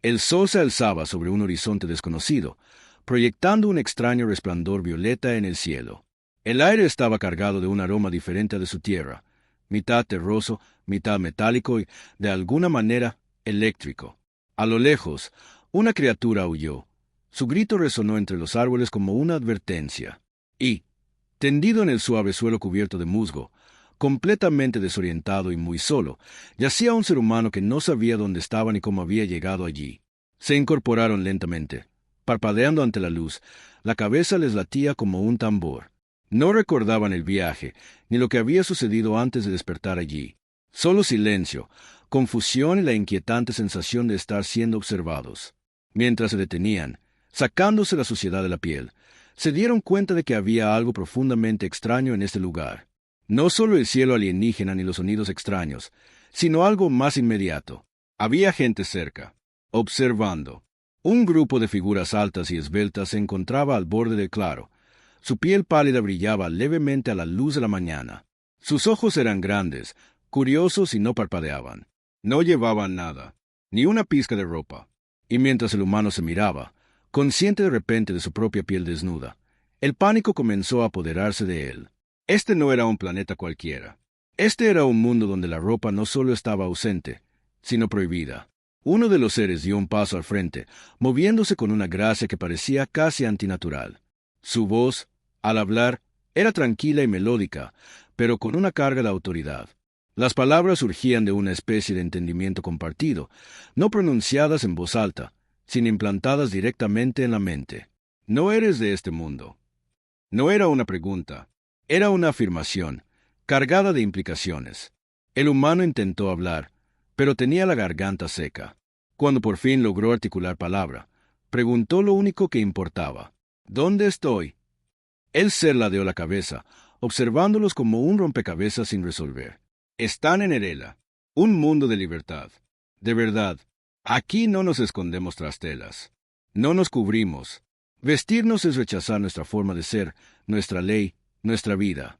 El sol se alzaba sobre un horizonte desconocido, proyectando un extraño resplandor violeta en el cielo. El aire estaba cargado de un aroma diferente al de su tierra, mitad terroso, mitad metálico y, de alguna manera, eléctrico. A lo lejos, una criatura aulló. Su grito resonó entre los árboles como una advertencia. Y, tendido en el suave suelo cubierto de musgo, completamente desorientado y muy solo, yacía un ser humano que no sabía dónde estaba ni cómo había llegado allí. Se incorporaron lentamente, parpadeando ante la luz. La cabeza les latía como un tambor. No recordaban el viaje, ni lo que había sucedido antes de despertar allí. Solo silencio, confusión y la inquietante sensación de estar siendo observados. Mientras se detenían, sacándose la suciedad de la piel, se dieron cuenta de que había algo profundamente extraño en este lugar. No solo el cielo alienígena ni los sonidos extraños, sino algo más inmediato. Había gente cerca, observando. Un grupo de figuras altas y esbeltas se encontraba al borde del claro. Su piel pálida brillaba levemente a la luz de la mañana. Sus ojos eran grandes, curiosos y no parpadeaban. No llevaban nada, ni una pizca de ropa. Y mientras el humano se miraba, consciente de repente de su propia piel desnuda, el pánico comenzó a apoderarse de él. Este no era un planeta cualquiera. Este era un mundo donde la ropa no solo estaba ausente, sino prohibida. Uno de los seres dio un paso al frente, moviéndose con una gracia que parecía casi antinatural. Su voz, al hablar, era tranquila y melódica, pero con una carga de autoridad. Las palabras surgían de una especie de entendimiento compartido, no pronunciadas en voz alta, sino implantadas directamente en la mente. No eres de este mundo. No era una pregunta, era una afirmación, cargada de implicaciones. El humano intentó hablar, pero tenía la garganta seca. Cuando por fin logró articular palabra, preguntó lo único que importaba. ¿Dónde estoy? El ser ladeó la cabeza, observándolos como un rompecabezas sin resolver. Están en Erela, un mundo de libertad. De verdad, aquí no nos escondemos tras telas. No nos cubrimos. Vestirnos es rechazar nuestra forma de ser, nuestra ley, nuestra vida.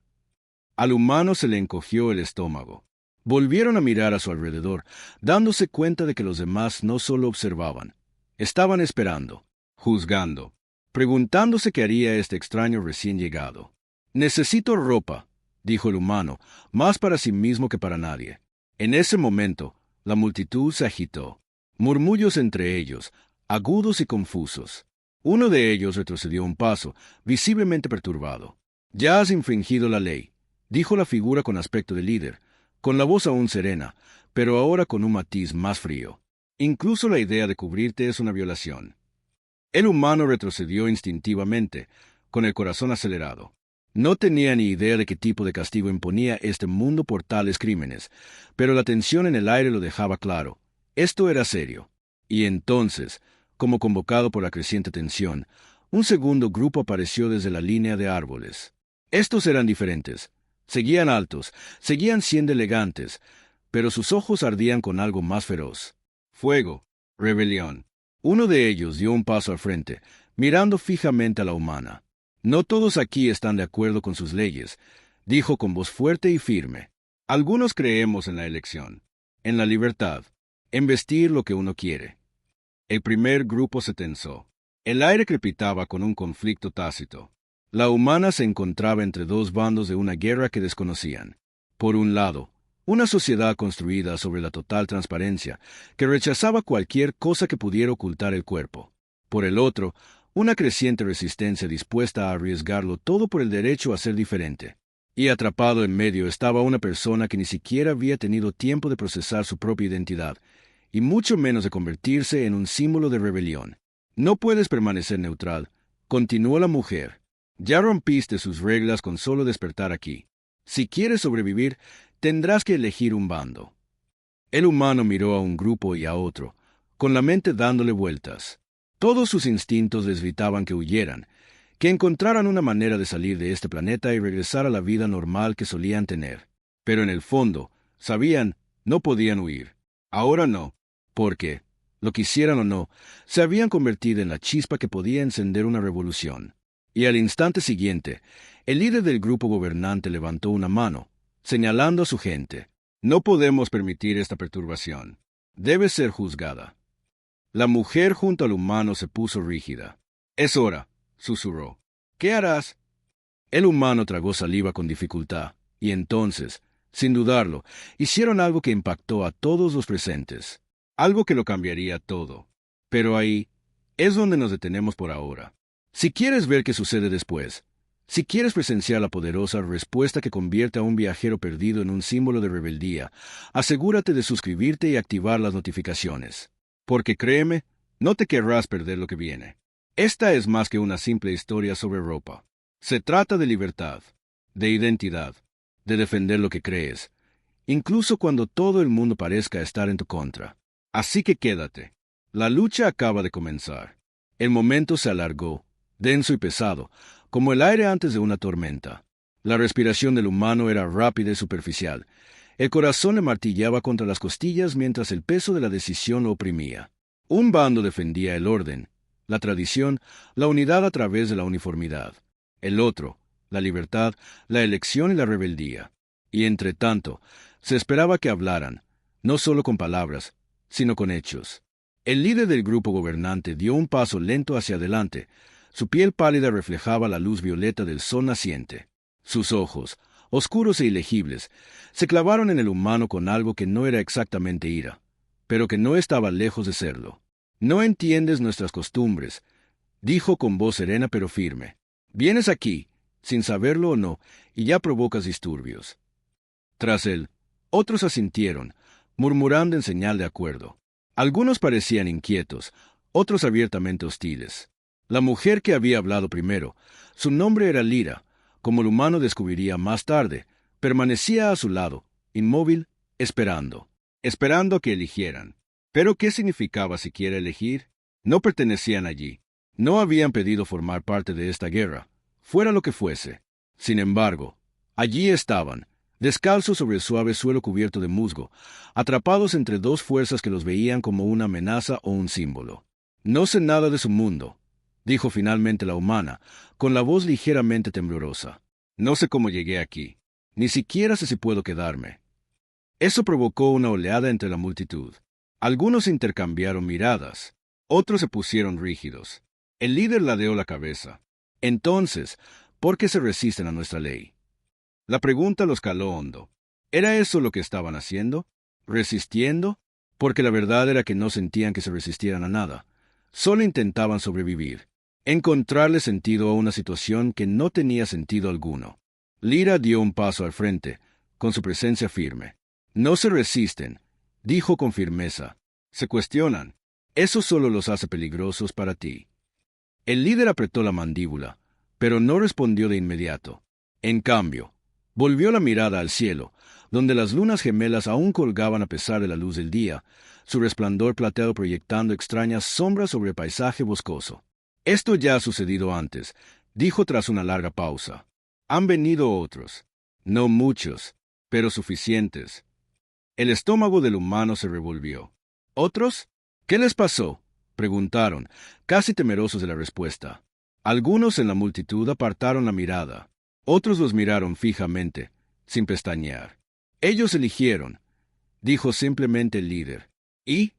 Al humano se le encogió el estómago. Volvieron a mirar a su alrededor, dándose cuenta de que los demás no solo observaban, estaban esperando, juzgando, preguntándose qué haría este extraño recién llegado. Necesito ropa, dijo el humano, más para sí mismo que para nadie. En ese momento, la multitud se agitó. Murmullos entre ellos, agudos y confusos. Uno de ellos retrocedió un paso, visiblemente perturbado. Ya has infringido la ley, dijo la figura con aspecto de líder, con la voz aún serena, pero ahora con un matiz más frío. Incluso la idea de cubrirte es una violación. El humano retrocedió instintivamente, con el corazón acelerado. No tenía ni idea de qué tipo de castigo imponía este mundo por tales crímenes, pero la tensión en el aire lo dejaba claro. Esto era serio. Y entonces, como convocado por la creciente tensión, un segundo grupo apareció desde la línea de árboles. Estos eran diferentes. Seguían altos, seguían siendo elegantes, pero sus ojos ardían con algo más feroz. Fuego, rebelión. Uno de ellos dio un paso al frente, mirando fijamente a la humana. No todos aquí están de acuerdo con sus leyes, dijo con voz fuerte y firme. Algunos creemos en la elección, en la libertad, en vestir lo que uno quiere. El primer grupo se tensó. El aire crepitaba con un conflicto tácito. La humana se encontraba entre dos bandos de una guerra que desconocían. Por un lado, una sociedad construida sobre la total transparencia, que rechazaba cualquier cosa que pudiera ocultar el cuerpo. Por el otro, una creciente resistencia dispuesta a arriesgarlo todo por el derecho a ser diferente. Y atrapado en medio estaba una persona que ni siquiera había tenido tiempo de procesar su propia identidad, y mucho menos de convertirse en un símbolo de rebelión. No puedes permanecer neutral, continuó la mujer. Ya rompiste sus reglas con solo despertar aquí. Si quieres sobrevivir, tendrás que elegir un bando. El humano miró a un grupo y a otro, con la mente dándole vueltas. Todos sus instintos les gritaban que huyeran, que encontraran una manera de salir de este planeta y regresar a la vida normal que solían tener. Pero en el fondo, sabían, no podían huir. Ahora no, porque, lo quisieran o no, se habían convertido en la chispa que podía encender una revolución. Y al instante siguiente, el líder del grupo gobernante levantó una mano, señalando a su gente. No podemos permitir esta perturbación. Debe ser juzgada. La mujer junto al humano se puso rígida. «Es hora», susurró. «¿Qué harás?» El humano tragó saliva con dificultad, y entonces, sin dudarlo, hicieron algo que impactó a todos los presentes. Algo que lo cambiaría todo. Pero ahí es donde nos detenemos por ahora. Si quieres ver qué sucede después, si quieres presenciar la poderosa respuesta que convierte a un viajero perdido en un símbolo de rebeldía, asegúrate de suscribirte y activar las notificaciones. Porque créeme, no te querrás perder lo que viene. Esta es más que una simple historia sobre ropa. Se trata de libertad, de identidad, de defender lo que crees, incluso cuando todo el mundo parezca estar en tu contra. Así que quédate. La lucha acaba de comenzar. El momento se alargó, denso y pesado, como el aire antes de una tormenta. La respiración del humano era rápida y superficial. El corazón le martillaba contra las costillas mientras el peso de la decisión lo oprimía. Un bando defendía el orden, la tradición, la unidad a través de la uniformidad. El otro, la libertad, la elección y la rebeldía. Y entre tanto, se esperaba que hablaran, no solo con palabras, sino con hechos. El líder del grupo gobernante dio un paso lento hacia adelante. Su piel pálida reflejaba la luz violeta del sol naciente. Sus ojos, oscuros e ilegibles, se clavaron en el humano con algo que no era exactamente ira, pero que no estaba lejos de serlo. «No entiendes nuestras costumbres», dijo con voz serena pero firme. «Vienes aquí, sin saberlo o no, y ya provocas disturbios». Tras él, otros asintieron, murmurando en señal de acuerdo. Algunos parecían inquietos, otros abiertamente hostiles. La mujer que había hablado primero, su nombre era Lyra, como el humano descubriría más tarde, permanecía a su lado, inmóvil, esperando a que eligieran. ¿Pero qué significaba siquiera elegir? No pertenecían allí. No habían pedido formar parte de esta guerra, fuera lo que fuese. Sin embargo, allí estaban, descalzos sobre el suave suelo cubierto de musgo, atrapados entre dos fuerzas que los veían como una amenaza o un símbolo. «No sé nada de su mundo», dijo finalmente la humana, con la voz ligeramente temblorosa. «No sé cómo llegué aquí. Ni siquiera sé si puedo quedarme». Eso provocó una oleada entre la multitud. Algunos intercambiaron miradas, otros se pusieron rígidos. El líder ladeó la cabeza. «Entonces, ¿por qué se resisten a nuestra ley?» La pregunta los caló hondo. ¿Era eso lo que estaban haciendo? ¿Resistiendo? Porque la verdad era que no sentían que se resistieran a nada. Solo intentaban sobrevivir, encontrarle sentido a una situación que no tenía sentido alguno. Lyra dio un paso al frente, con su presencia firme. «No se resisten», dijo con firmeza. «Se cuestionan. Eso solo los hace peligrosos para ti». El líder apretó la mandíbula, pero no respondió de inmediato. En cambio, volvió la mirada al cielo, donde las lunas gemelas aún colgaban a pesar de la luz del día, su resplandor plateado proyectando extrañas sombras sobre el paisaje boscoso. «Esto ya ha sucedido antes», dijo tras una larga pausa. «Han venido otros. No muchos, pero suficientes». El estómago del humano se revolvió. «¿Otros? ¿Qué les pasó?», preguntaron, casi temerosos de la respuesta. Algunos en la multitud apartaron la mirada. Otros los miraron fijamente, sin pestañear. «Ellos eligieron», dijo simplemente el líder. «¿Y?»,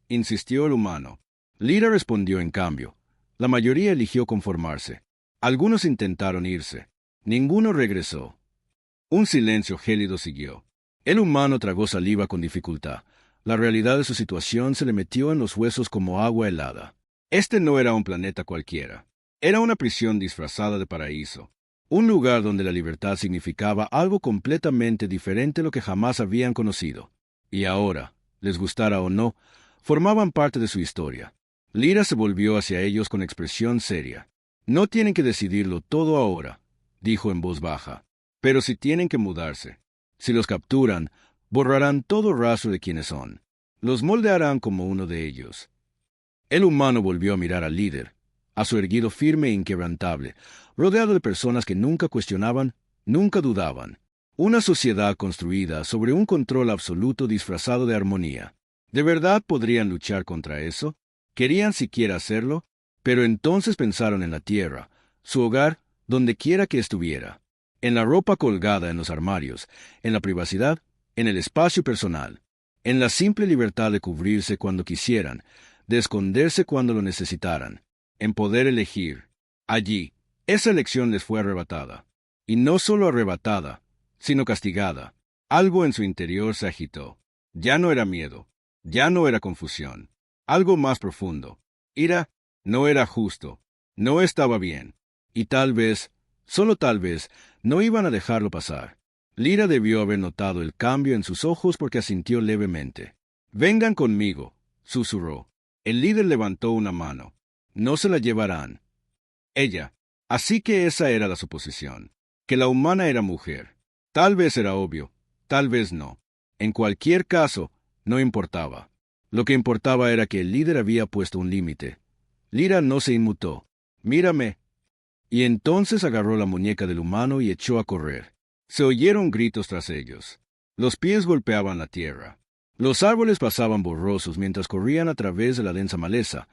insistió el humano. Lyra respondió en cambio. La mayoría eligió conformarse. Algunos intentaron irse. Ninguno regresó. Un silencio gélido siguió. El humano tragó saliva con dificultad. La realidad de su situación se le metió en los huesos como agua helada. Este no era un planeta cualquiera. Era una prisión disfrazada de paraíso. Un lugar donde la libertad significaba algo completamente diferente a lo que jamás habían conocido. Y ahora, les gustara o no, formaban parte de su historia. Lyra se volvió hacia ellos con expresión seria. «No tienen que decidirlo todo ahora», dijo en voz baja. «Pero si tienen que mudarse. Si los capturan, borrarán todo rastro de quiénes son. Los moldearán como uno de ellos». El humano volvió a mirar al líder, a su erguido firme e inquebrantable, rodeado de personas que nunca cuestionaban, nunca dudaban. Una sociedad construida sobre un control absoluto disfrazado de armonía. ¿De verdad podrían luchar contra eso? ¿Querían siquiera hacerlo? Pero entonces pensaron en la tierra, su hogar, donde quiera que estuviera. En la ropa colgada en los armarios, en la privacidad, en el espacio personal, en la simple libertad de cubrirse cuando quisieran, de esconderse cuando lo necesitaran, en poder elegir. Allí, esa elección les fue arrebatada. Y no solo arrebatada, sino castigada. Algo en su interior se agitó. Ya no era miedo, ya no era confusión. Algo más profundo. Ira, no era justo, no estaba bien. Y tal vez, solo tal vez, no iban a dejarlo pasar. Lyra debió haber notado el cambio en sus ojos porque asintió levemente. «Vengan conmigo», susurró. El líder levantó una mano. «No se la llevarán». Ella. Así que esa era la suposición. Que la humana era mujer. Tal vez era obvio, tal vez no. En cualquier caso, no importaba. Lo que importaba era que el líder había puesto un límite. Lyra no se inmutó. «Mírame». Y entonces agarró la muñeca del humano y echó a correr. Se oyeron gritos tras ellos. Los pies golpeaban la tierra. Los árboles pasaban borrosos mientras corrían a través de la densa maleza,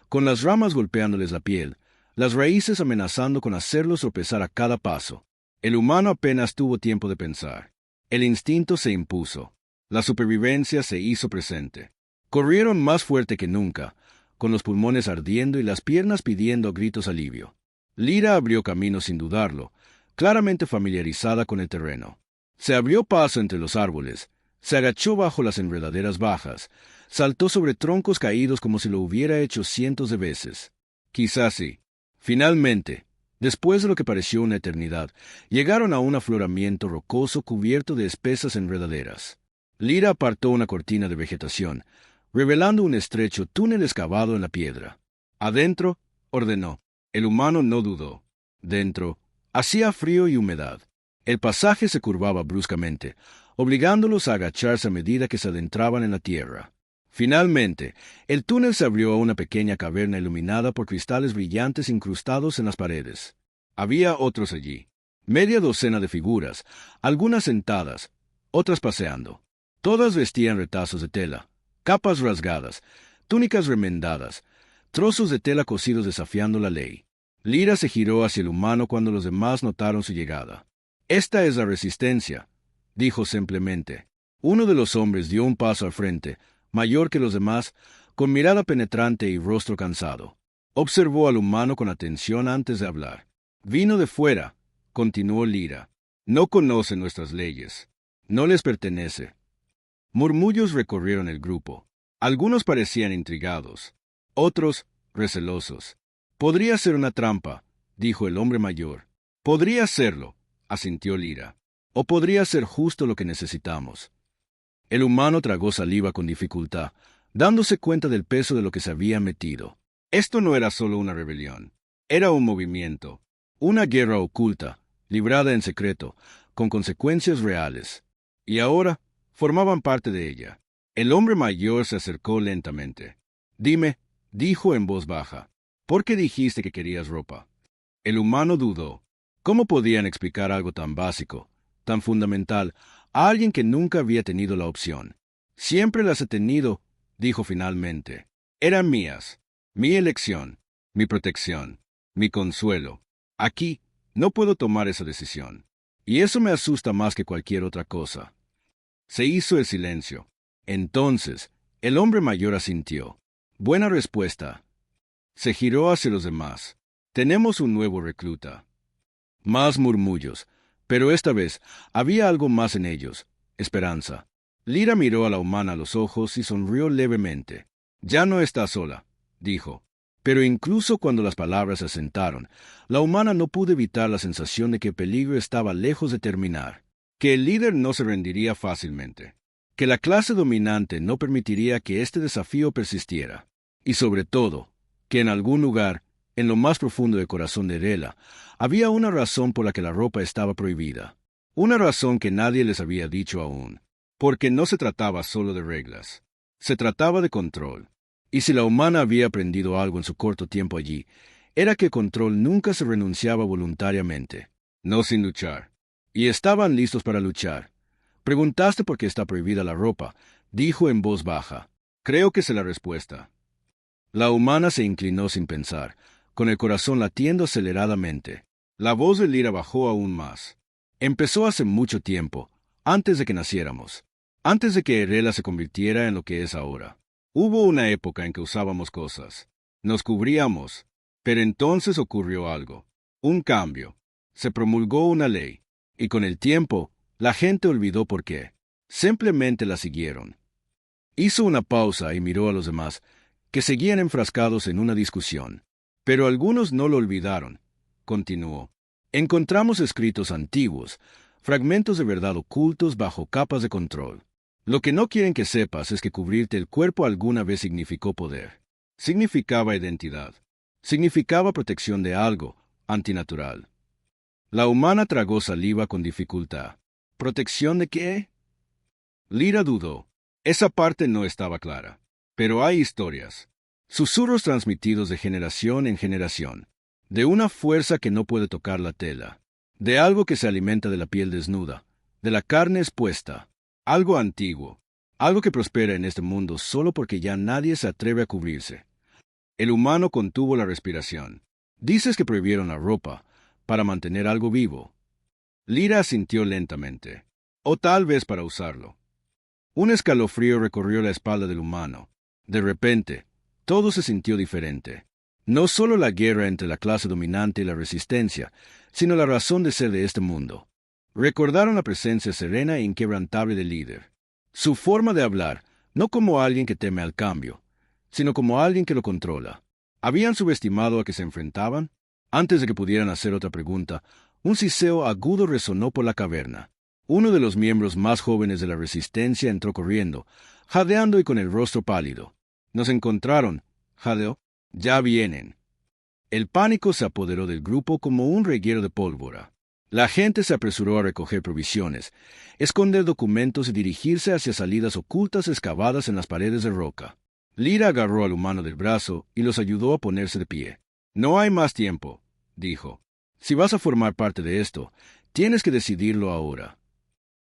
con las ramas golpeándoles la piel, las raíces amenazando con hacerlos tropezar a cada paso. El humano apenas tuvo tiempo de pensar. El instinto se impuso. La supervivencia se hizo presente. Corrieron más fuerte que nunca, con los pulmones ardiendo y las piernas pidiendo a gritos alivio. Lyra abrió camino sin dudarlo, claramente familiarizada con el terreno. Se abrió paso entre los árboles, se agachó bajo las enredaderas bajas, saltó sobre troncos caídos como si lo hubiera hecho cientos de veces. Quizás sí. Finalmente, después de lo que pareció una eternidad, llegaron a un afloramiento rocoso cubierto de espesas enredaderas. Lyra apartó una cortina de vegetación, revelando un estrecho túnel excavado en la piedra. «Adentro», ordenó. El humano no dudó. Dentro, hacía frío y humedad. El pasaje se curvaba bruscamente, obligándolos a agacharse a medida que se adentraban en la tierra. Finalmente, el túnel se abrió a una pequeña caverna iluminada por cristales brillantes incrustados en las paredes. Había otros allí. Media docena de figuras, algunas sentadas, otras paseando. Todas vestían retazos de tela, capas rasgadas, túnicas remendadas, trozos de tela cosidos desafiando la ley. Lyra se giró hacia el humano cuando los demás notaron su llegada. «Esta es la resistencia», dijo simplemente. Uno de los hombres dio un paso al frente, mayor que los demás, con mirada penetrante y rostro cansado. Observó al humano con atención antes de hablar. «Vino de fuera», continuó Lyra. «No conoce nuestras leyes. No les pertenece». Murmullos recorrieron el grupo. Algunos parecían intrigados, otros recelosos. «Podría ser una trampa», dijo el hombre mayor. «Podría serlo», asintió Lyra. «O podría ser justo lo que necesitamos». El humano tragó saliva con dificultad, dándose cuenta del peso de lo que se había metido. Esto no era solo una rebelión. Era un movimiento, una guerra oculta, librada en secreto, con consecuencias reales. Y ahora formaban parte de ella. El hombre mayor se acercó lentamente. «Dime», dijo en voz baja, «¿por qué dijiste que querías ropa?» El humano dudó. ¿Cómo podían explicar algo tan básico, tan fundamental, a alguien que nunca había tenido la opción? «Siempre las he tenido», dijo finalmente. «Eran mías, mi elección, mi protección, mi consuelo. Aquí no puedo tomar esa decisión. Y eso me asusta más que cualquier otra cosa». Se hizo el silencio. Entonces, el hombre mayor asintió. «Buena respuesta». Se giró hacia los demás. «Tenemos un nuevo recluta». Más murmullos, pero esta vez había algo más en ellos, esperanza. Lyra miró a la humana a los ojos y sonrió levemente. «Ya no está sola», dijo. Pero incluso cuando las palabras se asentaron, la humana no pudo evitar la sensación de que el peligro estaba lejos de terminar, que el líder no se rendiría fácilmente, que la clase dominante no permitiría que este desafío persistiera, y sobre todo, que en algún lugar, en lo más profundo del corazón de Rela, había una razón por la que la ropa estaba prohibida, una razón que nadie les había dicho aún, porque no se trataba solo de reglas, se trataba de control. Y si la humana había aprendido algo en su corto tiempo allí, era que el control nunca se renunciaba voluntariamente, no sin luchar. Y estaban listos para luchar. «Preguntaste por qué está prohibida la ropa», dijo en voz baja. «Creo que sé la respuesta». La humana se inclinó sin pensar, con el corazón latiendo aceleradamente. La voz de Lyra bajó aún más. «Empezó hace mucho tiempo, antes de que naciéramos, antes de que Rela se convirtiera en lo que es ahora. Hubo una época en que usábamos cosas. Nos cubríamos. Pero entonces ocurrió algo. Un cambio. Se promulgó una ley. Y con el tiempo, la gente olvidó por qué. Simplemente la siguieron. Hizo una pausa y miró a los demás, que seguían enfrascados en una discusión. Pero algunos no lo olvidaron. Continuó. Encontramos escritos antiguos, fragmentos de verdad ocultos bajo capas de control. Lo que no quieren que sepas es que cubrirte el cuerpo alguna vez significó poder. Significaba identidad. Significaba protección de algo antinatural. La humana tragó saliva con dificultad. ¿Protección de qué? Lyra dudó. Esa parte no estaba clara. Pero hay historias. Susurros transmitidos de generación en generación. De una fuerza que no puede tocar la tela. De algo que se alimenta de la piel desnuda. De la carne expuesta. Algo antiguo. Algo que prospera en este mundo solo porque ya nadie se atreve a cubrirse. El humano contuvo la respiración. Dices que prohibieron la ropa para mantener algo vivo. Lyra asintió lentamente. O tal vez para usarlo. Un escalofrío recorrió la espalda del humano. De repente, todo se sintió diferente. No solo la guerra entre la clase dominante y la resistencia, sino la razón de ser de este mundo. Recordaron la presencia serena e inquebrantable del líder. Su forma de hablar, no como alguien que teme al cambio, sino como alguien que lo controla. ¿Habían subestimado a que se enfrentaban? Antes de que pudieran hacer otra pregunta, un siseo agudo resonó por la caverna. Uno de los miembros más jóvenes de la resistencia entró corriendo, jadeando y con el rostro pálido. «Nos encontraron», jadeó. «Ya vienen». El pánico se apoderó del grupo como un reguero de pólvora. La gente se apresuró a recoger provisiones, esconder documentos y dirigirse hacia salidas ocultas excavadas en las paredes de roca. Lyra agarró al humano del brazo y los ayudó a ponerse de pie. «No hay más tiempo», dijo. «Si vas a formar parte de esto, tienes que decidirlo ahora».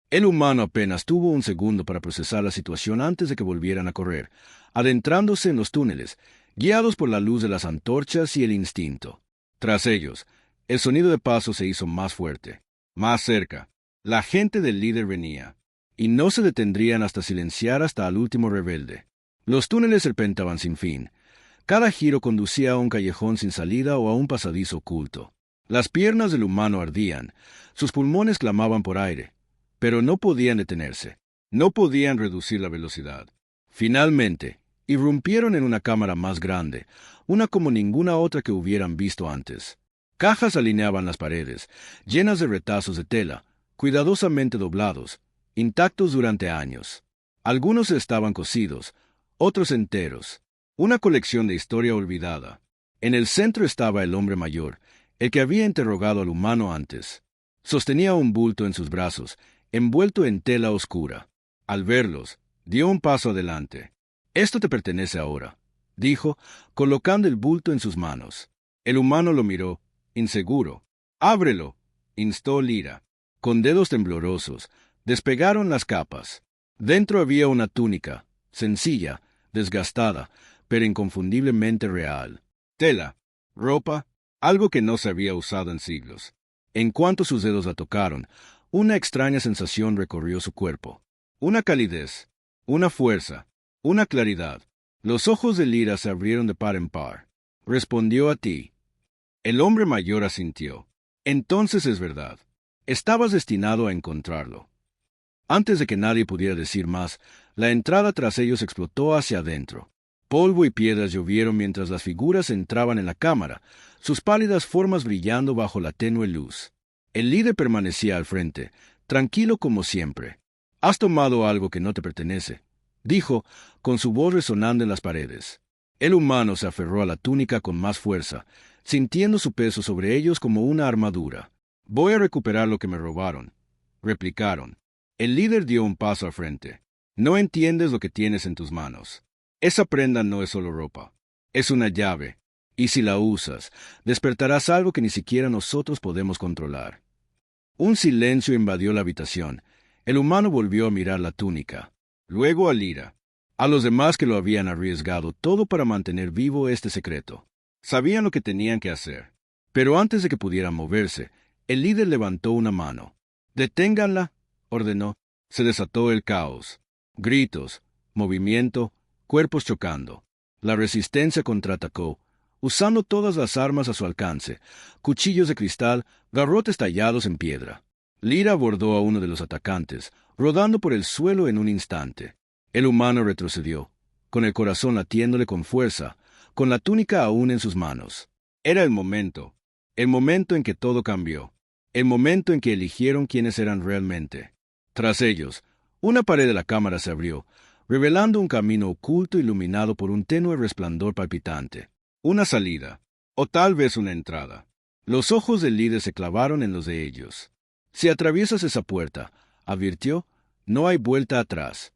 El humano apenas tuvo un segundo para procesar la situación antes de que volvieran a correr, adentrándose en los túneles, guiados por la luz de las antorchas y el instinto. Tras ellos, el sonido de pasos se hizo más fuerte, más cerca. La gente del líder venía, y no se detendrían hasta silenciar hasta al último rebelde. Los túneles serpentaban sin fin. Cada giro conducía a un callejón sin salida o a un pasadizo oculto. Las piernas del humano ardían, sus pulmones clamaban por aire, pero no podían detenerse. No podían reducir la velocidad. Finalmente, irrumpieron en una cámara más grande, una como ninguna otra que hubieran visto antes. Cajas alineaban las paredes, llenas de retazos de tela, cuidadosamente doblados, intactos durante años. Algunos estaban cosidos, otros enteros. Una colección de historia olvidada. En el centro estaba el hombre mayor, el que había interrogado al humano antes. Sostenía un bulto en sus brazos, envuelto en tela oscura. Al verlos, dio un paso adelante. «Esto te pertenece ahora», dijo, colocando el bulto en sus manos. El humano lo miró, inseguro. «Ábrelo», instó Lyra. Con dedos temblorosos, despegaron las capas. Dentro había una túnica, sencilla, desgastada, pero inconfundiblemente real. Tela, ropa, algo que no se había usado en siglos. En cuanto sus dedos la tocaron, una extraña sensación recorrió su cuerpo. Una calidez, una fuerza, una claridad. Los ojos de Lyra se abrieron de par en par. «Respondió a ti». El hombre mayor asintió. «Entonces es verdad. Estabas destinado a encontrarlo». Antes de que nadie pudiera decir más, la entrada tras ellos explotó hacia adentro. Polvo y piedras llovieron mientras las figuras entraban en la cámara, sus pálidas formas brillando bajo la tenue luz. El líder permanecía al frente, tranquilo como siempre. «Has tomado algo que no te pertenece», dijo, con su voz resonando en las paredes. El humano se aferró a la túnica con más fuerza, sintiendo su peso sobre ellos como una armadura. «Voy a recuperar lo que me robaron», replicaron. El líder dio un paso al frente. «No entiendes lo que tienes en tus manos. Esa prenda no es solo ropa, es una llave, y si la usas, despertarás algo que ni siquiera nosotros podemos controlar». Un silencio invadió la habitación. El humano volvió a mirar la túnica, luego a Lyra, a los demás que lo habían arriesgado todo para mantener vivo este secreto. Sabían lo que tenían que hacer, pero antes de que pudieran moverse, el líder levantó una mano. «Deténganla», ordenó. Se desató el caos. Gritos, movimiento, cuerpos chocando. La resistencia contraatacó, usando todas las armas a su alcance, cuchillos de cristal, garrotes tallados en piedra. Lyra abordó a uno de los atacantes, rodando por el suelo en un instante. El humano retrocedió, con el corazón latiéndole con fuerza, con la túnica aún en sus manos. Era el momento en que todo cambió, el momento en que eligieron quiénes eran realmente. Tras ellos, una pared de la cámara se abrió, revelando un camino oculto iluminado por un tenue resplandor palpitante. Una salida, o tal vez una entrada. Los ojos del líder se clavaron en los de ellos. Si atraviesas esa puerta, advirtió, no hay vuelta atrás.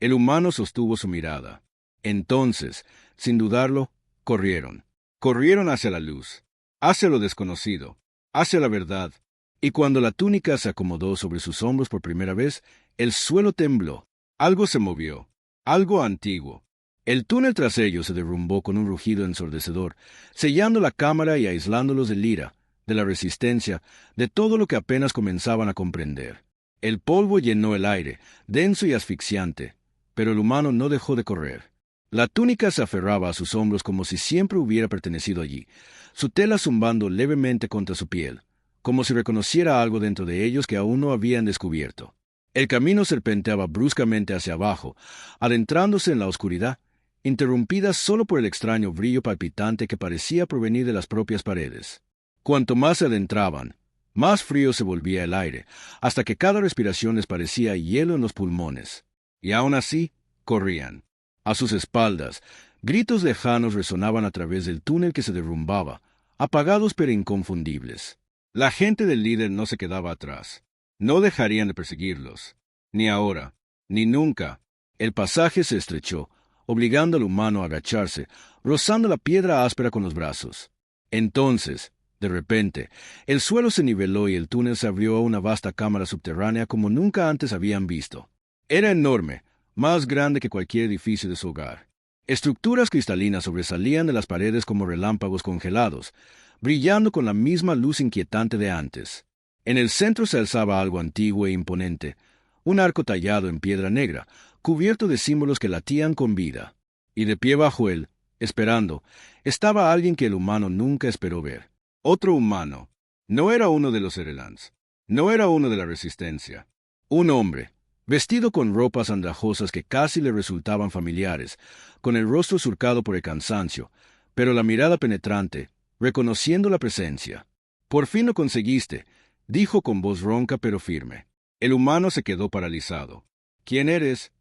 El humano sostuvo su mirada. Entonces, sin dudarlo, corrieron. Corrieron hacia la luz, hacia lo desconocido, hacia la verdad. Y cuando la túnica se acomodó sobre sus hombros por primera vez, el suelo tembló. Algo se movió, algo antiguo. El túnel tras ellos se derrumbó con un rugido ensordecedor, sellando la cámara y aislándolos de Lyra, de la resistencia, de todo lo que apenas comenzaban a comprender. El polvo llenó el aire, denso y asfixiante, pero el humano no dejó de correr. La túnica se aferraba a sus hombros como si siempre hubiera pertenecido allí, su tela zumbando levemente contra su piel, como si reconociera algo dentro de ellos que aún no habían descubierto. El camino serpenteaba bruscamente hacia abajo, adentrándose en la oscuridad, interrumpida solo por el extraño brillo palpitante que parecía provenir de las propias paredes. Cuanto más se adentraban, más frío se volvía el aire, hasta que cada respiración les parecía hielo en los pulmones. Y aún así, corrían. A sus espaldas, gritos lejanos resonaban a través del túnel que se derrumbaba, apagados pero inconfundibles. La gente del líder no se quedaba atrás. No dejarían de perseguirlos. Ni ahora, ni nunca. El pasaje se estrechó, obligando al humano a agacharse, rozando la piedra áspera con los brazos. Entonces, de repente, el suelo se niveló y el túnel se abrió a una vasta cámara subterránea como nunca antes habían visto. Era enorme, más grande que cualquier edificio de su hogar. Estructuras cristalinas sobresalían de las paredes como relámpagos congelados, brillando con la misma luz inquietante de antes. En el centro se alzaba algo antiguo e imponente, un arco tallado en piedra negra, cubierto de símbolos que latían con vida. Y de pie bajo él, esperando, estaba alguien que el humano nunca esperó ver. Otro humano. No era uno de los Erelans. No era uno de la Resistencia. Un hombre, vestido con ropas andrajosas que casi le resultaban familiares, con el rostro surcado por el cansancio, pero la mirada penetrante, reconociendo la presencia. «Por fin lo conseguiste», dijo con voz ronca pero firme. El humano se quedó paralizado. «¿Quién eres?»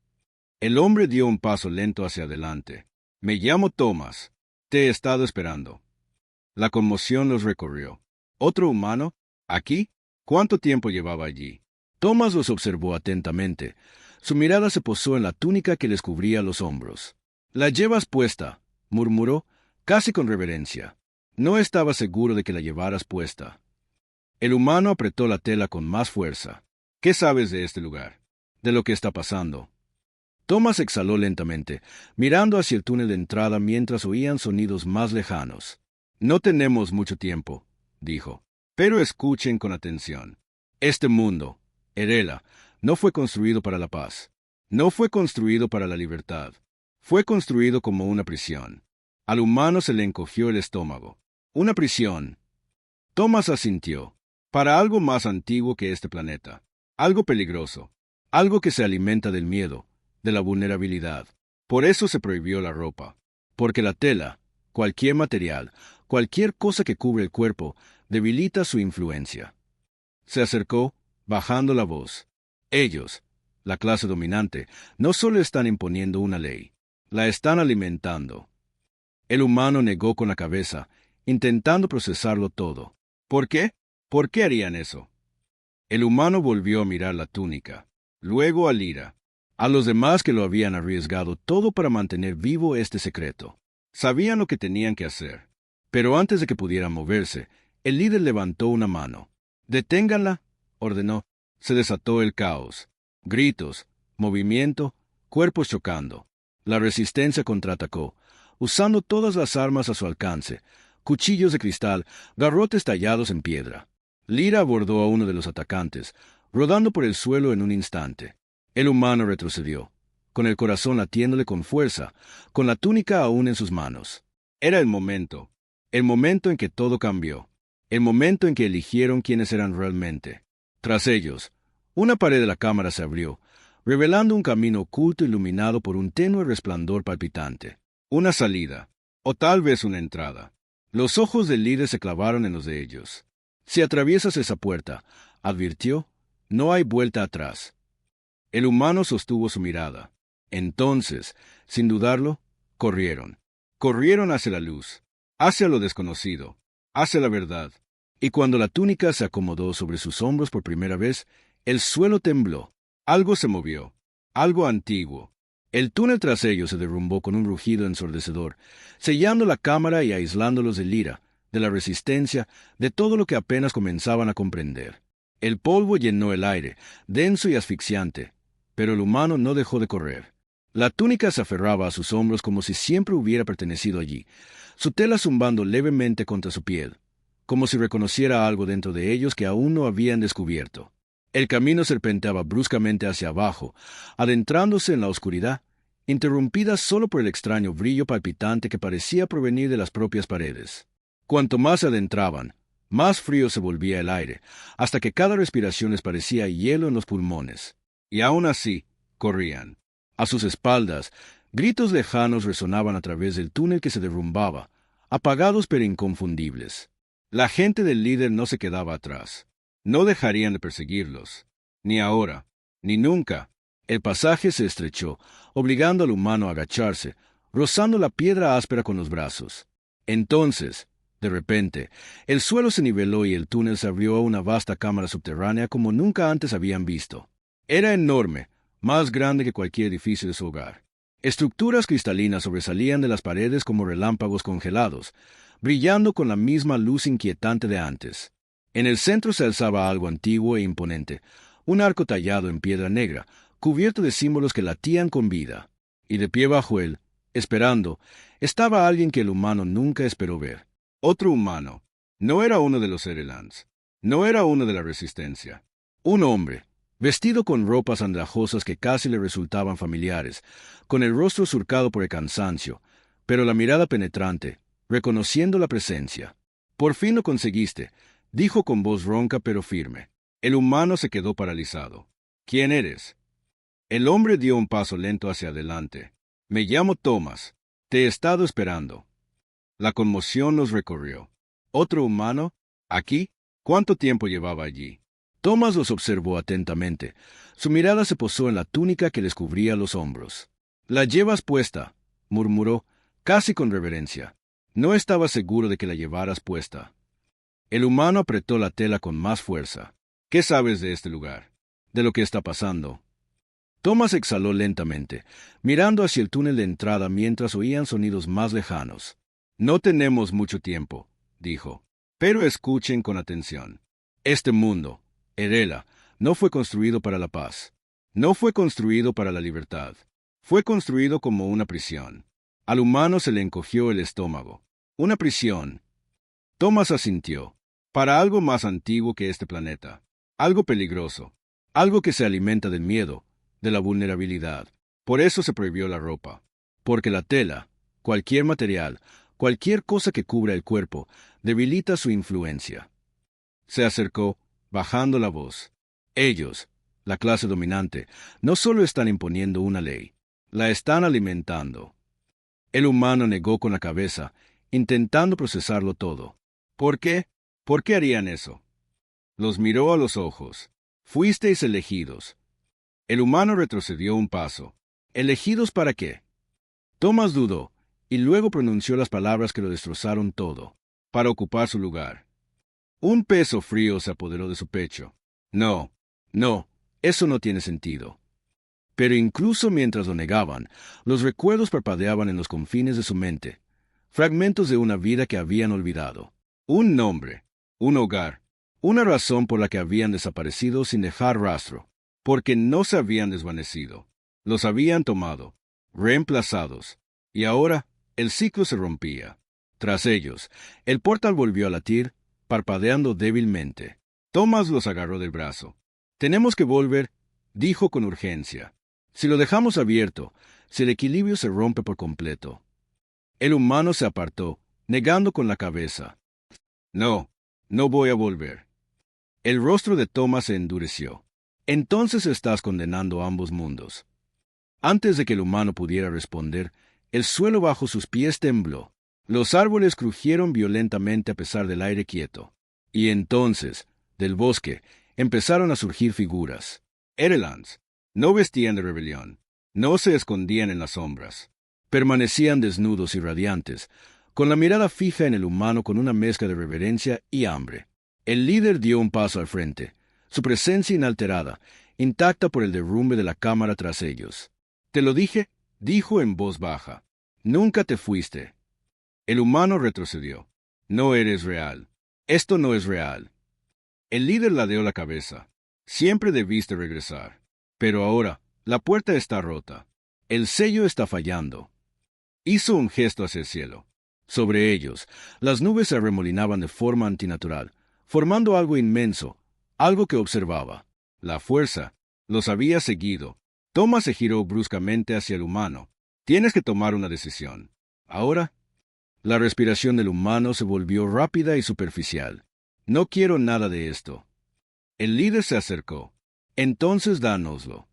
El hombre dio un paso lento hacia adelante. «Me llamo Thomas. Te he estado esperando». La conmoción los recorrió. ¿Otro humano? ¿Aquí? ¿Cuánto tiempo llevaba allí? Thomas los observó atentamente. Su mirada se posó en la túnica que les cubría los hombros. «La llevas puesta», murmuró, casi con reverencia. No estaba seguro de que la llevaras puesta. El humano apretó la tela con más fuerza. «¿Qué sabes de este lugar? ¿De lo que está pasando?» Thomas exhaló lentamente, mirando hacia el túnel de entrada mientras oían sonidos más lejanos. «No tenemos mucho tiempo», dijo. «Pero escuchen con atención. Este mundo, Erela, no fue construido para la paz. No fue construido para la libertad. Fue construido como una prisión». Al humano se le encogió el estómago. «Una prisión». Thomas asintió. «Para algo más antiguo que este planeta. Algo peligroso. Algo que se alimenta del miedo, de la vulnerabilidad. Por eso se prohibió la ropa. Porque la tela, cualquier material, cualquier cosa que cubre el cuerpo, debilita su influencia». Se acercó, bajando la voz. «Ellos, la clase dominante, no solo están imponiendo una ley, la están alimentando». El humano negó con la cabeza, intentando procesarlo todo. «¿Por qué? ¿Por qué harían eso?» El humano volvió a mirar la túnica, luego a Lyra, a los demás que lo habían arriesgado todo para mantener vivo este secreto. Sabían lo que tenían que hacer. Pero antes de que pudieran moverse, el líder levantó una mano. «Deténganla», ordenó. Se desató el caos. Gritos, movimiento, cuerpos chocando. La resistencia contraatacó, usando todas las armas a su alcance, cuchillos de cristal, garrotes tallados en piedra. Lyra abordó a uno de los atacantes, rodando por el suelo en un instante. El humano retrocedió, con el corazón latiéndole con fuerza, con la túnica aún en sus manos. Era el momento en que todo cambió, el momento en que eligieron quiénes eran realmente. Tras ellos, una pared de la cámara se abrió, revelando un camino oculto iluminado por un tenue resplandor palpitante. Una salida, o tal vez una entrada. Los ojos del líder se clavaron en los de ellos. Si atraviesas esa puerta, advirtió, no hay vuelta atrás. El humano sostuvo su mirada. Entonces, sin dudarlo, corrieron. Corrieron hacia la luz, hacia lo desconocido, hacia la verdad. Y cuando la túnica se acomodó sobre sus hombros por primera vez, el suelo tembló. Algo se movió, algo antiguo. El túnel tras ellos se derrumbó con un rugido ensordecedor, sellando la cámara y aislándolos del ira, de la resistencia, de todo lo que apenas comenzaban a comprender. El polvo llenó el aire, denso y asfixiante, pero el humano no dejó de correr. La túnica se aferraba a sus hombros como si siempre hubiera pertenecido allí, su tela zumbando levemente contra su piel, como si reconociera algo dentro de ellos que aún no habían descubierto. El camino serpenteaba bruscamente hacia abajo, adentrándose en la oscuridad, interrumpida solo por el extraño brillo palpitante que parecía provenir de las propias paredes. Cuanto más se adentraban, más frío se volvía el aire, hasta que cada respiración les parecía hielo en los pulmones. Y aún así, corrían. A sus espaldas, gritos lejanos resonaban a través del túnel que se derrumbaba, apagados pero inconfundibles. La gente del líder no se quedaba atrás. No dejarían de perseguirlos. Ni ahora, ni nunca. El pasaje se estrechó, obligando al humano a agacharse, rozando la piedra áspera con los brazos. Entonces, de repente, el suelo se niveló y el túnel se abrió a una vasta cámara subterránea como nunca antes habían visto. Era enorme, más grande que cualquier edificio de su hogar. Estructuras cristalinas sobresalían de las paredes como relámpagos congelados, brillando con la misma luz inquietante de antes. En el centro se alzaba algo antiguo e imponente, un arco tallado en piedra negra, cubierto de símbolos que latían con vida. Y de pie bajo él, esperando, estaba alguien que el humano nunca esperó ver. Otro humano. No era uno de los Erelans. No era uno de la Resistencia. Un hombre, vestido con ropas andrajosas que casi le resultaban familiares, con el rostro surcado por el cansancio, pero la mirada penetrante, reconociendo la presencia. «Por fin lo conseguiste», dijo con voz ronca pero firme. El humano se quedó paralizado. «¿Quién eres?» El hombre dio un paso lento hacia adelante. «Me llamo Thomas. Te he estado esperando». La conmoción los recorrió. ¿Otro humano? ¿Aquí? ¿Cuánto tiempo llevaba allí? Thomas los observó atentamente. Su mirada se posó en la túnica que les cubría los hombros. «La llevas puesta», murmuró, casi con reverencia. «No estaba seguro de que la llevaras puesta». El humano apretó la tela con más fuerza. «¿Qué sabes de este lugar? ¿De lo que está pasando?» Thomas exhaló lentamente, mirando hacia el túnel de entrada mientras oían sonidos más lejanos. «No tenemos mucho tiempo», dijo. «Pero escuchen con atención. Este mundo, Erela, no fue construido para la paz. No fue construido para la libertad. Fue construido como una prisión». Al humano se le encogió el estómago. «Una prisión». Thomas asintió. «Para algo más antiguo que este planeta. Algo peligroso. Algo que se alimenta del miedo, de la vulnerabilidad. Por eso se prohibió la ropa. Porque la tela, cualquier material, cualquier cosa que cubra el cuerpo, debilita su influencia». Se acercó, bajando la voz. «Ellos, la clase dominante, no solo están imponiendo una ley, la están alimentando». El humano negó con la cabeza, intentando procesarlo todo. «¿Por qué? ¿Por qué harían eso?» Los miró a los ojos. «Fuisteis elegidos». El humano retrocedió un paso. «¿Elegidos para qué?» Thomas dudó, y luego pronunció las palabras que lo destrozaron todo. «Para ocupar su lugar». Un peso frío se apoderó de su pecho. «No, no, eso no tiene sentido». Pero incluso mientras lo negaban, los recuerdos parpadeaban en los confines de su mente, fragmentos de una vida que habían olvidado. Un nombre, un hogar, una razón por la que habían desaparecido sin dejar rastro, porque no se habían desvanecido. Los habían tomado, reemplazados, y ahora el ciclo se rompía. Tras ellos, el portal volvió a latir, parpadeando débilmente. Thomas los agarró del brazo. «Tenemos que volver», dijo con urgencia. Si lo dejamos abierto, si el equilibrio se rompe por completo. El humano se apartó, negando con la cabeza. No, no voy a volver. El rostro de Thomas se endureció. Entonces estás condenando a ambos mundos. Antes de que el humano pudiera responder, el suelo bajo sus pies tembló. Los árboles crujieron violentamente a pesar del aire quieto. Y entonces, del bosque, empezaron a surgir figuras. Erelans. No vestían de rebelión. No se escondían en las sombras. Permanecían desnudos y radiantes, con la mirada fija en el humano con una mezcla de reverencia y hambre. El líder dio un paso al frente, su presencia inalterada, intacta por el derrumbe de la cámara tras ellos. «Te lo dije», dijo en voz baja. «Nunca te fuiste». El humano retrocedió. «No eres real. Esto no es real». El líder ladeó la cabeza. «Siempre debiste regresar. Pero ahora, la puerta está rota. El sello está fallando». Hizo un gesto hacia el cielo. Sobre ellos, las nubes se arremolinaban de forma antinatural, formando algo inmenso, algo que observaba. La fuerza los había seguido. Thomas se giró bruscamente hacia el humano. «Tienes que tomar una decisión. Ahora». La respiración del humano se volvió rápida y superficial. «No quiero nada de esto». El líder se acercó. «Entonces dánoslo».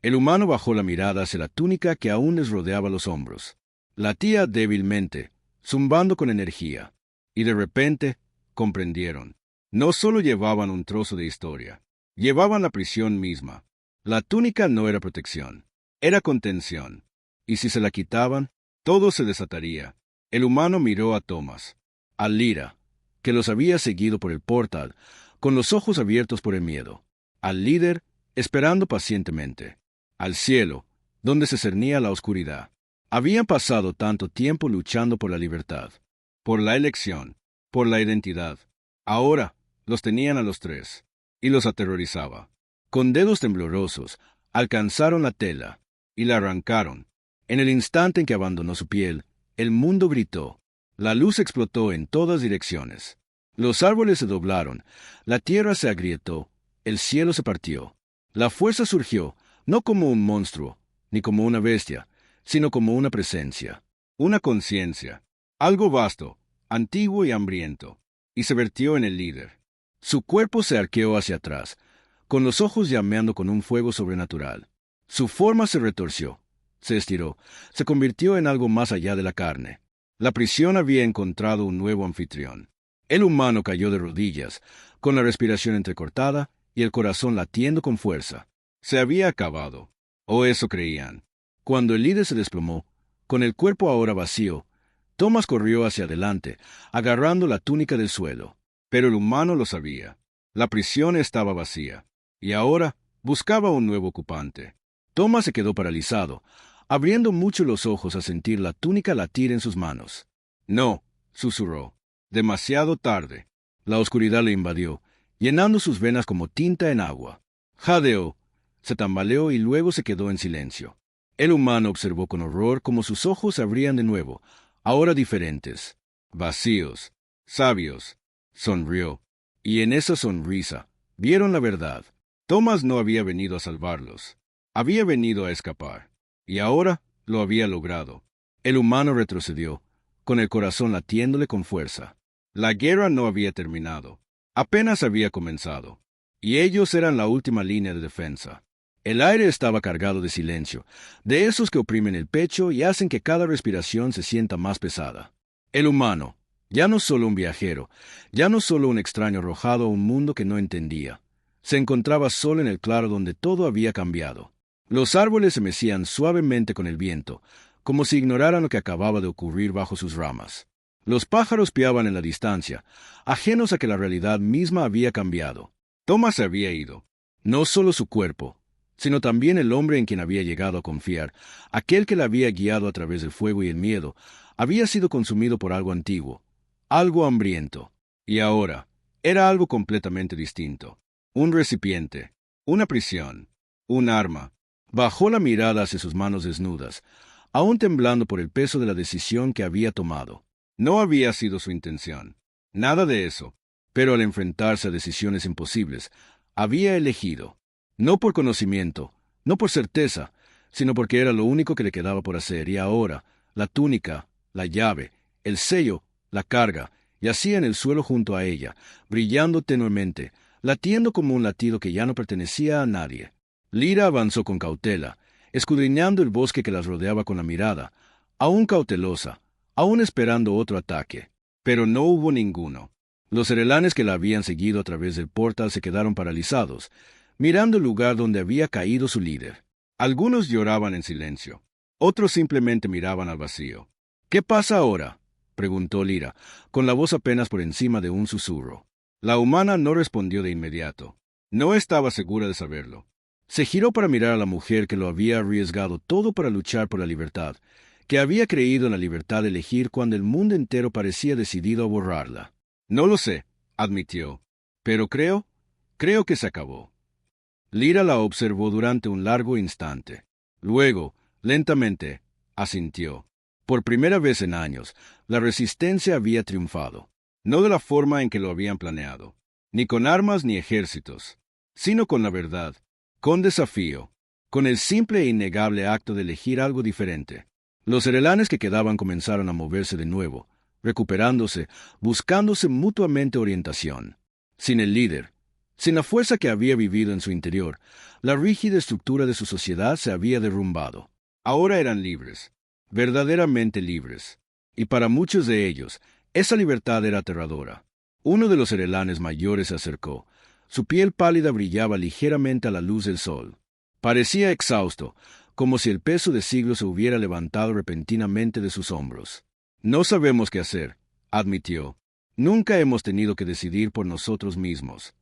El humano bajó la mirada hacia la túnica que aún les rodeaba los hombros. Latía débilmente, zumbando con energía. Y de repente, comprendieron. No solo llevaban un trozo de historia, llevaban la prisión misma. La túnica no era protección, era contención. Y si se la quitaban, todo se desataría. El humano miró a Thomas, a Lyra, que los había seguido por el portal, con los ojos abiertos por el miedo, al líder, esperando pacientemente, al cielo, donde se cernía la oscuridad. Habían pasado tanto tiempo luchando por la libertad, por la elección, por la identidad. Ahora los tenían a los tres, y los aterrorizaba. Con dedos temblorosos, alcanzaron la tela, y la arrancaron. En el instante en que abandonó su piel, el mundo gritó. La luz explotó en todas direcciones. Los árboles se doblaron, la tierra se agrietó, el cielo se partió. La fuerza surgió, no como un monstruo, ni como una bestia, sino como una presencia, una conciencia, algo vasto, antiguo y hambriento, y se vertió en el líder. Su cuerpo se arqueó hacia atrás, con los ojos llameando con un fuego sobrenatural. Su forma se retorció, se estiró, se convirtió en algo más allá de la carne. La prisión había encontrado un nuevo anfitrión. El humano cayó de rodillas, con la respiración entrecortada y el corazón latiendo con fuerza. Se había acabado, o eso creían. Cuando el líder se desplomó, con el cuerpo ahora vacío, Thomas corrió hacia adelante, agarrando la túnica del suelo. Pero el humano lo sabía. La prisión estaba vacía, y ahora buscaba un nuevo ocupante. Thomas se quedó paralizado, abriendo mucho los ojos a sentir la túnica latir en sus manos. «No», susurró. «Demasiado tarde». La oscuridad le invadió, llenando sus venas como tinta en agua. Jadeó, se tambaleó y luego se quedó en silencio. El humano observó con horror cómo sus ojos se abrían de nuevo, ahora diferentes, vacíos, sabios. Sonrió, y en esa sonrisa vieron la verdad. Thomas no había venido a salvarlos, había venido a escapar, y ahora lo había logrado. El humano retrocedió, con el corazón latiéndole con fuerza. La guerra no había terminado, apenas había comenzado, y ellos eran la última línea de defensa. El aire estaba cargado de silencio, de esos que oprimen el pecho y hacen que cada respiración se sienta más pesada. El humano, ya no solo un viajero, ya no solo un extraño arrojado a un mundo que no entendía, se encontraba solo en el claro donde todo había cambiado. Los árboles se mecían suavemente con el viento, como si ignoraran lo que acababa de ocurrir bajo sus ramas. Los pájaros piaban en la distancia, ajenos a que la realidad misma había cambiado. Thomas se había ido. No solo su cuerpo, sino también el hombre en quien había llegado a confiar, aquel que la había guiado a través del fuego y el miedo, había sido consumido por algo antiguo, algo hambriento. Y ahora, era algo completamente distinto. Un recipiente, una prisión, un arma. Bajó la mirada hacia sus manos desnudas, aún temblando por el peso de la decisión que había tomado. No había sido su intención, nada de eso, pero al enfrentarse a decisiones imposibles, había elegido, no por conocimiento, no por certeza, sino porque era lo único que le quedaba por hacer, y ahora, la túnica, la llave, el sello, la carga, yacía en el suelo junto a ella, brillando tenuemente, latiendo como un latido que ya no pertenecía a nadie. Lyra avanzó con cautela, escudriñando el bosque que las rodeaba con la mirada, aún cautelosa, aún esperando otro ataque. Pero no hubo ninguno. Los serelanes que la habían seguido a través del portal se quedaron paralizados, mirando el lugar donde había caído su líder. Algunos lloraban en silencio. Otros simplemente miraban al vacío. «¿Qué pasa ahora?», preguntó Lyra, con la voz apenas por encima de un susurro. La humana no respondió de inmediato. No estaba segura de saberlo. Se giró para mirar a la mujer que lo había arriesgado todo para luchar por la libertad, que había creído en la libertad de elegir cuando el mundo entero parecía decidido a borrarla. «No lo sé», admitió, «pero creo que se acabó». Lyra la observó durante un largo instante. Luego, lentamente, asintió. Por primera vez en años, la resistencia había triunfado. No de la forma en que lo habían planeado, ni con armas ni ejércitos, sino con la verdad, con desafío, con el simple e innegable acto de elegir algo diferente. Los serelanes que quedaban comenzaron a moverse de nuevo, recuperándose, buscándose mutuamente orientación. Sin el líder, sin la fuerza que había vivido en su interior, la rígida estructura de su sociedad se había derrumbado. Ahora eran libres, verdaderamente libres. Y para muchos de ellos, esa libertad era aterradora. Uno de los serelanes mayores se acercó. Su piel pálida brillaba ligeramente a la luz del sol. Parecía exhausto, como si el peso de siglos se hubiera levantado repentinamente de sus hombros. «No sabemos qué hacer», admitió. «Nunca hemos tenido que decidir por nosotros mismos».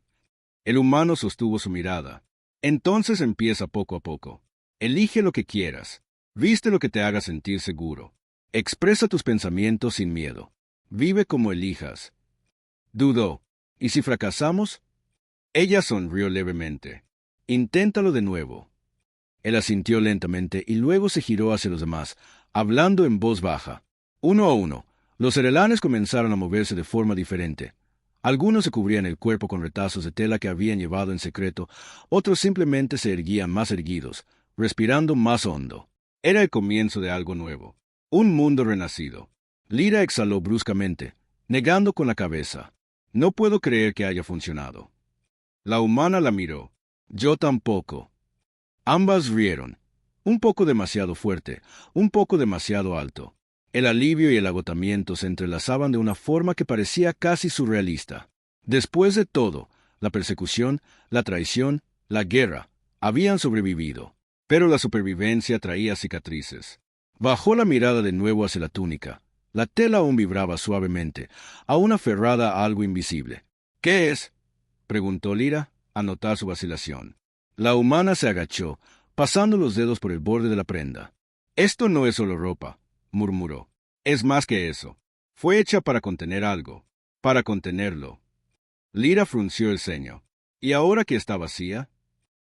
El humano sostuvo su mirada. «Entonces empieza poco a poco. Elige lo que quieras. Viste lo que te haga sentir seguro. Expresa tus pensamientos sin miedo. Vive como elijas». Dudó. «¿Y si fracasamos?». Ella sonrió levemente. «Inténtalo de nuevo». Él asintió lentamente y luego se giró hacia los demás, hablando en voz baja. Uno a uno, los serelanes comenzaron a moverse de forma diferente. Algunos se cubrían el cuerpo con retazos de tela que habían llevado en secreto, otros simplemente se erguían más erguidos, respirando más hondo. Era el comienzo de algo nuevo, un mundo renacido. Lyra exhaló bruscamente, negando con la cabeza. «No puedo creer que haya funcionado». La humana la miró. «Yo tampoco». Ambas rieron, un poco demasiado fuerte, un poco demasiado alto. El alivio y el agotamiento se entrelazaban de una forma que parecía casi surrealista. Después de todo, la persecución, la traición, la guerra, habían sobrevivido. Pero la supervivencia traía cicatrices. Bajó la mirada de nuevo hacia la túnica. La tela aún vibraba suavemente, aún aferrada a algo invisible. «¿Qué es?», preguntó Lyra, a notar su vacilación. La humana se agachó, pasando los dedos por el borde de la prenda. «Esto no es solo ropa», murmuró. «Es más que eso. Fue hecha para contener algo, para contenerlo». Lyra frunció el ceño. «¿Y ahora que está vacía?».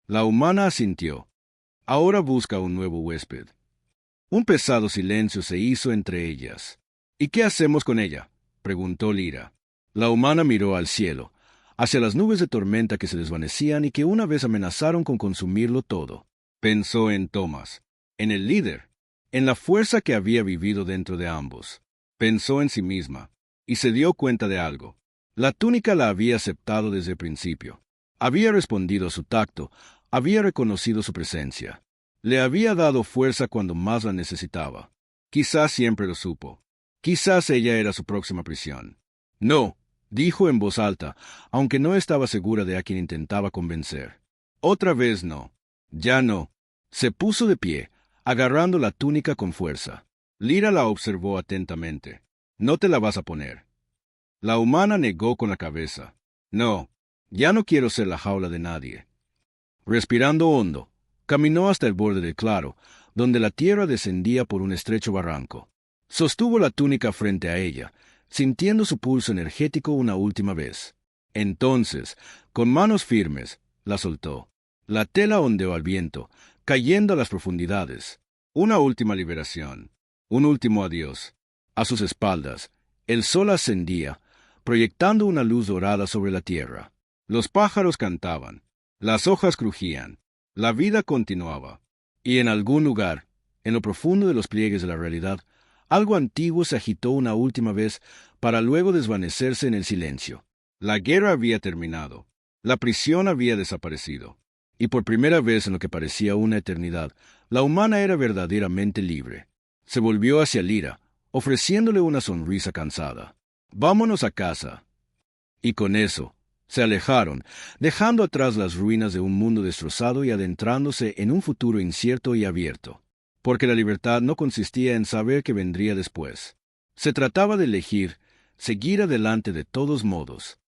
La humana asintió. «Ahora busca un nuevo huésped». Un pesado silencio se hizo entre ellas. «¿Y qué hacemos con ella?», preguntó Lyra. La humana miró al cielo, hacia las nubes de tormenta que se desvanecían y que una vez amenazaron con consumirlo todo. Pensó en Thomas, en el líder, en la fuerza que había vivido dentro de ambos. Pensó en sí misma, y se dio cuenta de algo. La túnica la había aceptado desde el principio. Había respondido a su tacto, había reconocido su presencia. Le había dado fuerza cuando más la necesitaba. Quizás siempre lo supo. Quizás ella era su próxima prisión. «No», dijo en voz alta, aunque no estaba segura de a quien intentaba convencer. «Otra vez no. Ya no». Se puso de pie, agarrando la túnica con fuerza. Lyra la observó atentamente. «¿No te la vas a poner?». La humana negó con la cabeza. «No, ya no quiero ser la jaula de nadie». Respirando hondo, caminó hasta el borde del claro, donde la tierra descendía por un estrecho barranco. Sostuvo la túnica frente a ella, sintiendo su pulso energético una última vez. Entonces, con manos firmes, la soltó. La tela ondeó al viento, cayendo a las profundidades. Una última liberación, un último adiós. A sus espaldas, el sol ascendía, proyectando una luz dorada sobre la tierra. Los pájaros cantaban, las hojas crujían, la vida continuaba. Y en algún lugar, en lo profundo de los pliegues de la realidad, algo antiguo se agitó una última vez para luego desvanecerse en el silencio. La guerra había terminado. La prisión había desaparecido. Y por primera vez en lo que parecía una eternidad, la humana era verdaderamente libre. Se volvió hacia Lyra, ofreciéndole una sonrisa cansada. «Vámonos a casa». Y con eso, se alejaron, dejando atrás las ruinas de un mundo destrozado y adentrándose en un futuro incierto y abierto. Porque la libertad no consistía en saber qué vendría después. Se trataba de elegir, seguir adelante de todos modos.